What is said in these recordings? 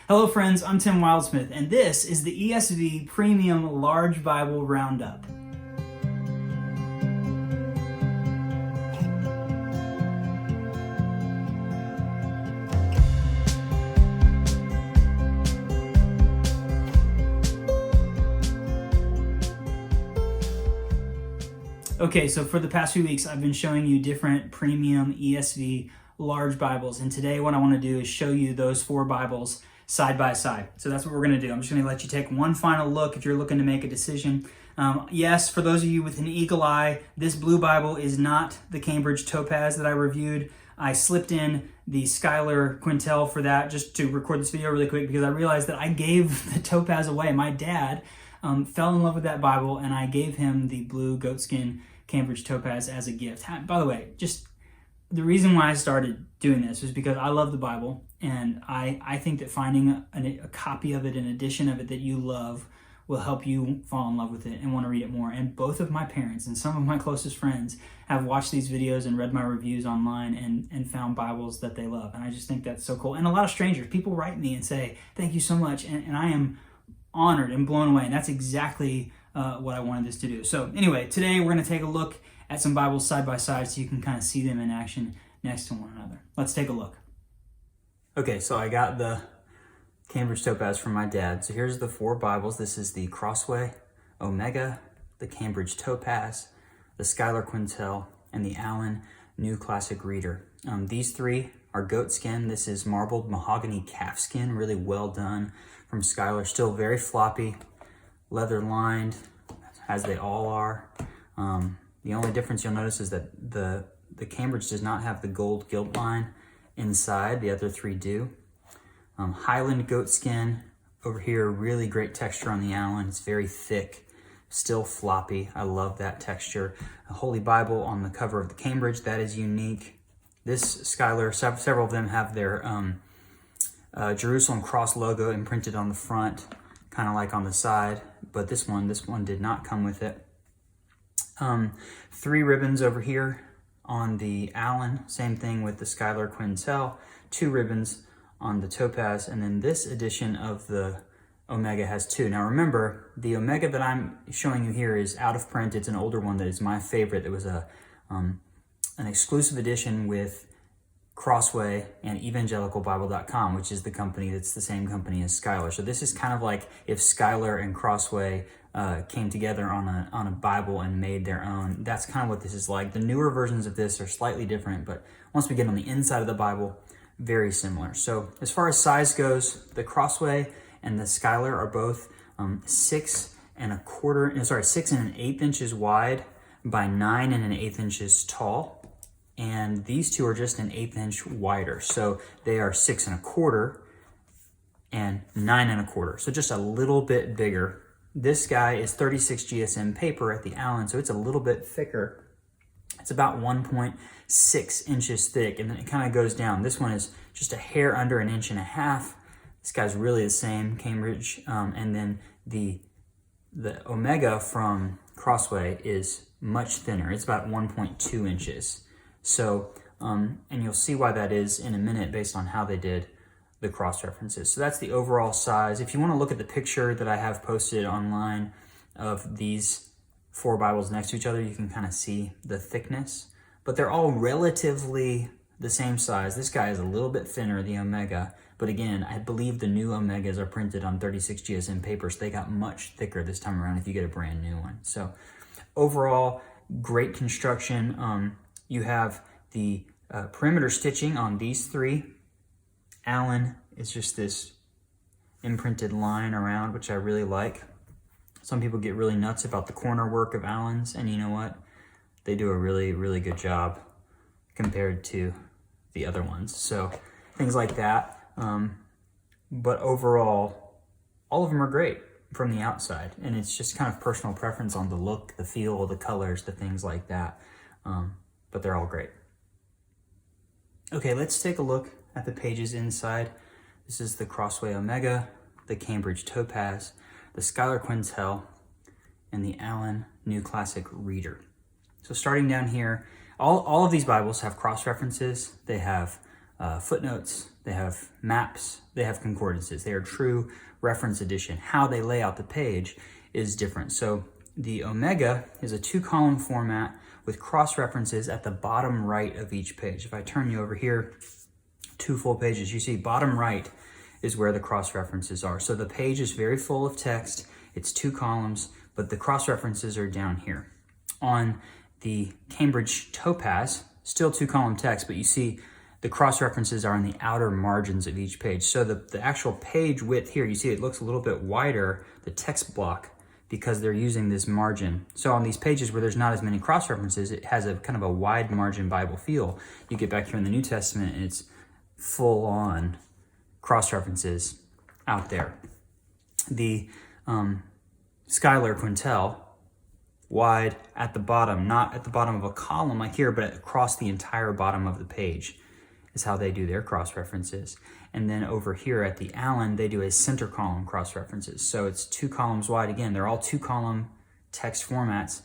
Hello friends, I'm Tim Wildsmith, and this is the ESV Premium Large Bible Roundup. Okay, so for the past few weeks, I've been showing you different premium ESV large Bibles, and today what I want to do is show you those four Bibles side by side. So that's what we're going to do. I'm just going to let you take one final look if you're looking to make a decision. Yes, for those of you with an eagle eye, this blue Bible is not the Cambridge Topaz that I reviewed. I slipped in the Schuyler Quintel for that just to record this video really quick because I realized that I gave the Topaz away. My dad fell in love with that Bible, and I gave him the blue goatskin Cambridge Topaz as a gift. By the way, just the reason why I started doing this was because I love the Bible, and I think that finding a copy of it, an edition of it that you love, will help you fall in love with it and want to read it more. And both of my parents and some of my closest friends have watched these videos and read my reviews online and found Bibles that they love. And I just think that's so cool. And a lot of strangers, people write me and say, thank you so much. And I am honored and blown away. And that's exactly what I wanted this to do. So anyway, today we're going to take a look at some Bibles side by side so you can kind of see them in action next to one another. Let's take a look. Okay, so I got the Cambridge Topaz from my dad. So here's the four Bibles. This is the Crossway Omega, the Cambridge Topaz, the Schuyler Quintel, and the Allan New Classic Reader. These three are goatskin. This is marbled mahogany calfskin, really well done from Schuyler. Still very floppy, leather lined, as they all are. The only difference you'll notice is that the Cambridge does not have the gold gilt line inside. The other three do. Highland goatskin over here, really great texture on the Allan. It's very thick, still floppy. I love that texture. A Holy Bible on the cover of the Cambridge, that is unique. This Schuyler, several of them have their Jerusalem cross logo imprinted on the front, kind of like on the side, but this one did not come with it. 3 ribbons over here on the Allan, same thing with the Schuyler Quintel, 2 ribbons on the Topaz, and then this edition of the Omega has 2. Now remember, the Omega that I'm showing you here is out of print. It's an older one that is my favorite. It was an exclusive edition with Crossway and evangelicalbible.com, which is the company that's the same company as Schuyler. So this is kind of like if Schuyler and Crossway came together on a Bible and made their own. That's kind of what this is like. The newer versions of this are slightly different, but once we get on the inside of the Bible, very similar. So as far as size goes, the Crossway and the Schuyler are both 6 and 1/8 inches wide by 9 1/8 inches tall. And these two are just 1/8 inch wider. So they are 6 1/4 and 9 1/4. So just a little bit bigger. This guy is 36 GSM paper at the Allan, so it's a little bit thicker. It's about 1.6 inches thick, and then it kind of goes down. This one is just a hair under 1.5 inches. This guy's really the same, Cambridge. And then the Omega from Crossway is much thinner. It's about 1.2 inches. So, and you'll see why that is in a minute based on how they did the cross references. So that's the overall size. If you want to look at the picture that I have posted online of these 4 Bibles next to each other, you can kind of see the thickness, but they're all relatively the same size. This guy is a little bit thinner, the Omega, but again, I believe the new Omegas are printed on 36 GSM paper, so they got much thicker this time around if you get a brand new one. So overall, great construction. You have the perimeter stitching on these 3. Allan is just this imprinted line around, which I really like. Some people get really nuts about the corner work of Allan's, and you know what? They do a really, really good job compared to the other ones. So things like that. But overall, all of them are great from the outside, and it's just kind of personal preference on the look, the feel, the colors, the things like that. But they're all great. Okay, let's take a look at the pages inside. This is the Crossway Omega, the Cambridge Topaz, the Schuyler Quintel, and the Allan New Classic Reader. So starting down here, all of these Bibles have cross references. They have footnotes, they have maps, they have concordances. They are true reference edition. How they lay out the page is different. So the Omega is a 2-column format with cross-references at the bottom right of each page. If I turn you over here, 2 full pages, you see bottom right is where the cross-references are. So the page is very full of text. It's 2 columns, but the cross-references are down here. On the Cambridge Topaz, still 2-column text, but you see the cross-references are in the outer margins of each page. So the actual page width here, you see it looks a little bit wider, the text block, because they're using this margin. So on these pages where there's not as many cross-references, it has a kind of a wide margin Bible feel. You get back here in the New Testament and it's full-on cross-references out there. The Schuyler Quintel, wide at the bottom, not at the bottom of a column like here, but across the entire bottom of the page is how they do their cross-references. And then over here at the Allan, they do a center column cross-references. So it's 2 columns wide. Again, they're all 2-column text formats.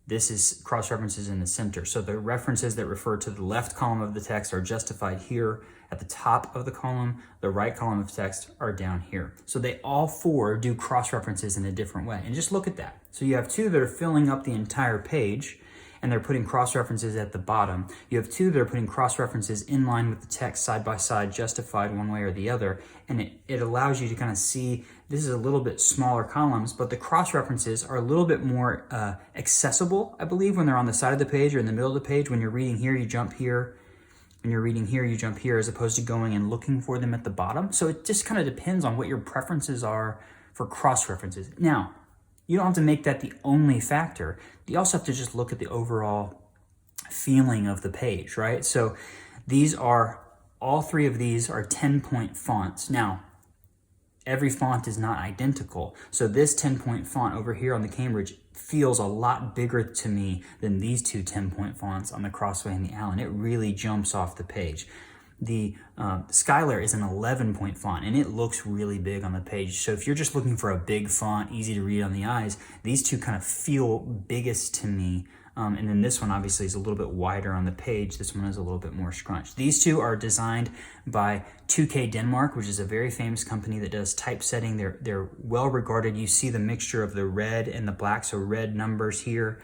This is cross-references in the center. So the references that refer to the left column of the text are justified here at the top of the column. The right column of text are down here. So they all 4 do cross-references in a different way. And just look at that. So you have 2 that are filling up the entire page, and they're putting cross-references at the bottom. You have 2 that are putting cross-references in line with the text side by side, justified one way or the other. And it allows you to kind of see, this is a little bit smaller columns, but the cross-references are a little bit more accessible, I believe, when they're on the side of the page or in the middle of the page. When you're reading here, you jump here. When you're reading here, you jump here, as opposed to going and looking for them at the bottom. So it just kind of depends on what your preferences are for cross-references. Now, you don't have to make that the only factor. You also have to just look at the overall feeling of the page, right? So all 3 of these are 10-point fonts. Now, every font is not identical. So this 10-point font over here on the Cambridge feels a lot bigger to me than these 2 10-point fonts on the Crossway and the Allan. It really jumps off the page. The Schuyler is an 11-point font, and it looks really big on the page. So if you're just looking for a big font, easy to read on the eyes, these 2 kind of feel biggest to me. And then this one obviously is a little bit wider on the page. This one is a little bit more scrunched. These 2 are designed by 2K Denmark, which is a very famous company that does typesetting. They're well regarded. You see the mixture of the red and the black. So red numbers here,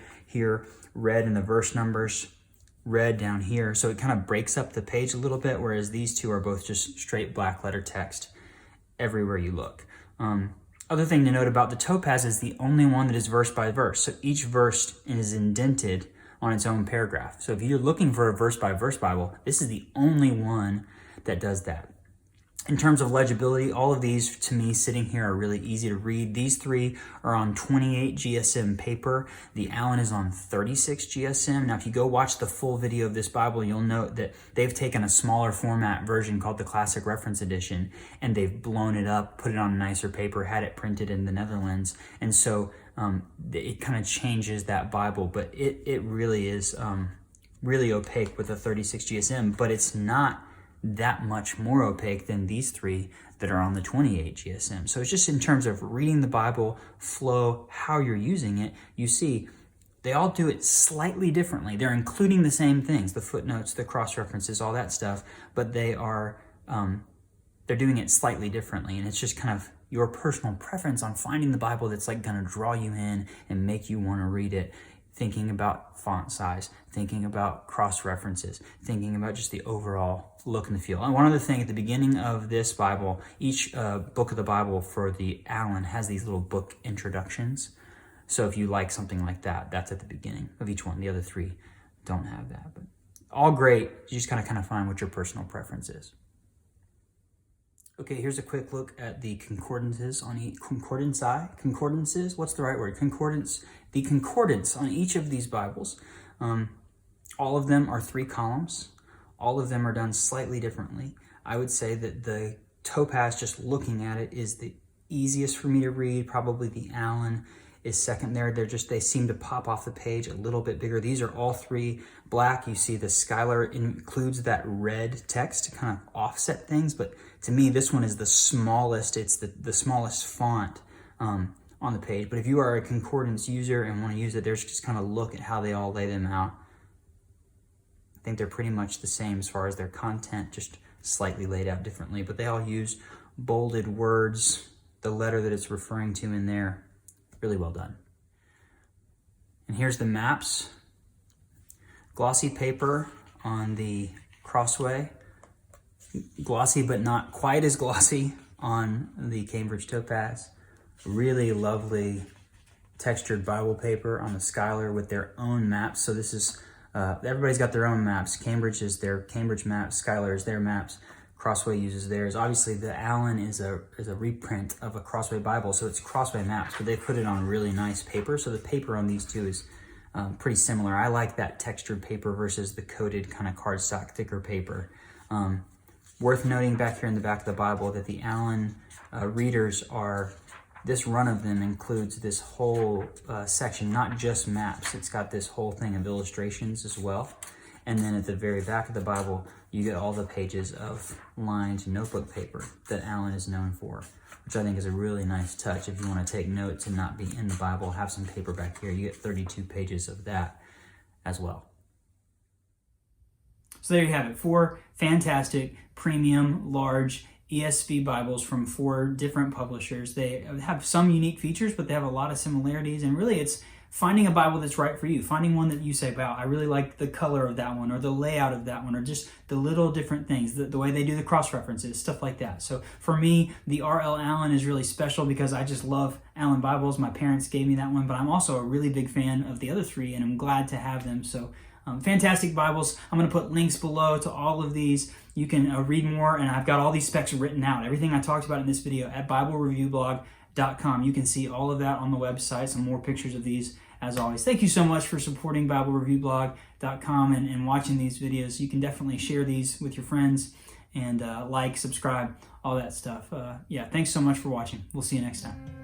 red in the verse numbers, red down here. So it kind of breaks up the page a little bit, whereas these 2 are both just straight black letter text everywhere you look. Other thing to note about the Topaz is the only one that is verse by verse. So each verse is indented on its own paragraph. So if you're looking for a verse by verse Bible, this is the only one that does that. In terms of legibility, all of these, to me, sitting here are really easy to read. These 3 are on 28 GSM paper. The Allan is on 36 GSM. Now, if you go watch the full video of this Bible, you'll note that they've taken a smaller format version called the Classic Reference Edition, and they've blown it up, put it on nicer paper, had it printed in the Netherlands. And so it kind of changes that Bible, but it really is really opaque with a 36 GSM, but it's not that much more opaque than these 3 that are on the 28 GSM. So it's just in terms of reading the Bible, flow, how you're using it, you see they all do it slightly differently. They're including the same things, the footnotes, the cross-references, all that stuff, but they're doing it slightly differently. And it's just kind of your personal preference on finding the Bible that's like going to draw you in and make you want to read it. Thinking about font size, thinking about cross-references, thinking about just the overall look and the feel. And one other thing, at the beginning of this Bible, each book of the Bible for the Allan has these little book introductions. So if you like something like that, that's at the beginning of each one. The other 3 don't have that. But all great. You just kind of find what your personal preference is. Okay, here's a quick look at the concordances on concordances. What's the right word? The concordance on each of these Bibles. All of them are 3 columns. All of them are done slightly differently. I would say that the Topaz, just looking at it, is the easiest for me to read. Probably the Allan is second there. They seem to pop off the page a little bit bigger. These are all 3 black. You see the Schuyler includes that red text to kind of offset things, but to me, this one is the smallest. It's the smallest font on the page. But if you are a concordance user and want to use it, there's just kind of look at how they all lay them out. I think they're pretty much the same as far as their content, just slightly laid out differently, but they all use bolded words, the letter that it's referring to in there. Really well done. And here's the maps. Glossy paper on the Crossway. Glossy, but not quite as glossy on the Cambridge Topaz. Really lovely textured Bible paper on the Schuyler with their own maps. So this is, everybody's got their own maps. Cambridge is their Cambridge maps, Schuyler is their maps, Crossway uses theirs. Obviously the Allan is a reprint of a Crossway Bible, so it's Crossway maps, but they put it on really nice paper. So the paper on these two is pretty similar. I like that textured paper versus the coated kind of cardstock thicker paper. Worth noting back here in the back of the Bible that the Allan readers are, this run of them includes this whole section, not just maps. It's got this whole thing of illustrations as well. And then at the very back of the Bible, you get all the pages of lined notebook paper that Allan is known for, which I think is a really nice touch. If you want to take notes and not be in the Bible, have some paper back here. You get 32 pages of that as well. So there you have it, 4 fantastic, premium, large ESV Bibles from 4 different publishers. They have some unique features, but they have a lot of similarities, and really it's finding a Bible that's right for you, finding one that you say, wow, I really like the color of that one, or the layout of that one, or just the little different things, the way they do the cross-references, stuff like that. So for me, the R.L. Allan is really special because I just love Allan Bibles. My parents gave me that one, but I'm also a really big fan of the other 3, and I'm glad to have them. So fantastic Bibles. I'm going to put links below to all of these. You can read more, and I've got all these specs written out. Everything I talked about in this video at BibleReviewBlog.com. You can see all of that on the website, some more pictures of these as always. Thank you so much for supporting BibleReviewBlog.com and watching these videos. You can definitely share these with your friends and like, subscribe, all that stuff. Yeah, thanks so much for watching. We'll see you next time.